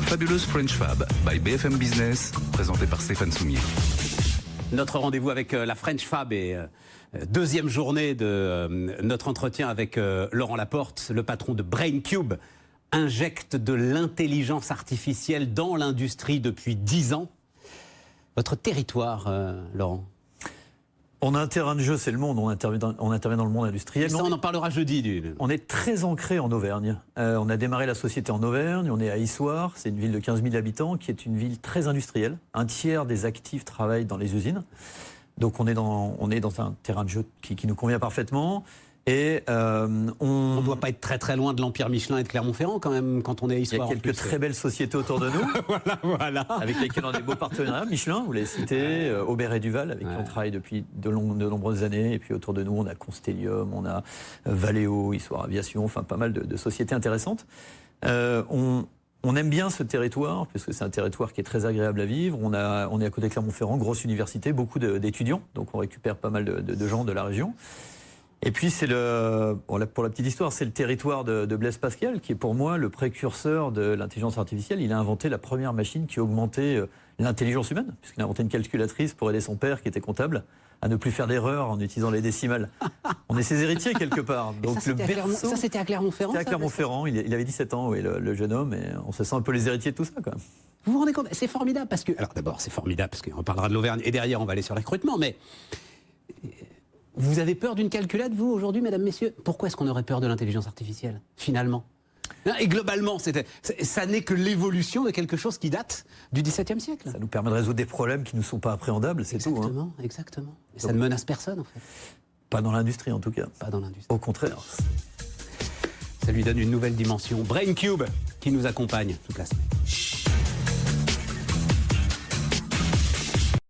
fabuleuse French Fab by BFM Business, présentée par Stéphane Soumier. Notre rendez-vous avec la French Fab et deuxième journée de notre entretien avec Laurent Laporte, le patron de BrainCube, injecte de l'intelligence artificielle dans l'industrie depuis 10 ans. Votre territoire, Laurent? On a un terrain de jeu, c'est le monde, on intervient dans le monde industriel. Ça, on en parlera jeudi. On est très ancré en Auvergne. On a démarré la société en Auvergne, on est à Issoire, c'est une ville de 15 000 habitants qui est une ville très industrielle. Un tiers des actifs travaillent dans les usines. Donc on est dans un terrain de jeu qui nous convient parfaitement. Et on ne doit pas être très loin de l'Empire Michelin et de Clermont-Ferrand quand même quand on est à Issoire. Il y a quelques très belles sociétés autour de nous, voilà. avec lesquelles on a des beaux partenariats. Michelin, vous l'avez cité, Aubert et Duval, avec qui on travaille depuis de nombreuses années. Et puis autour de nous, on a Constellium, on a Valeo, Issoire Aviation, enfin pas mal de sociétés intéressantes. On aime bien ce territoire, puisque c'est un territoire qui est très agréable à vivre. On est à côté de Clermont-Ferrand, grosse université, beaucoup d'étudiants, donc on récupère pas mal de gens de la région. Et puis pour la petite histoire, c'est le territoire de Blaise Pascal, qui est pour moi le précurseur de l'intelligence artificielle. Il a inventé la première machine qui augmentait l'intelligence humaine, puisqu'il a inventé une calculatrice pour aider son père, qui était comptable, à ne plus faire d'erreurs en utilisant les décimales. On est ses héritiers quelque part. Donc ça, c'était à Clermont-Ferrand. C'était à Clermont-Ferrand, il avait 17 ans, oui, le jeune homme, et on se sent un peu les héritiers de tout ça, quoi. Vous vous rendez compte? C'est formidable parce que... Alors d'abord, c'est formidable parce qu'on parlera de l'Auvergne, et derrière, on va aller sur le recrutement, mais... Vous avez peur d'une calculette, vous, aujourd'hui, mesdames, messieurs? Pourquoi est-ce qu'on aurait peur de l'intelligence artificielle, finalement? Et globalement, ça n'est que l'évolution de quelque chose qui date du XVIIe siècle. Ça nous permet de résoudre des problèmes qui ne nous sont pas appréhendables, c'est tout. Exactement, exactement. Et ça ne menace personne, en fait. Pas dans l'industrie, en tout cas. Pas dans l'industrie. Au contraire. Ça lui donne une nouvelle dimension. BrainCube, qui nous accompagne toute la semaine.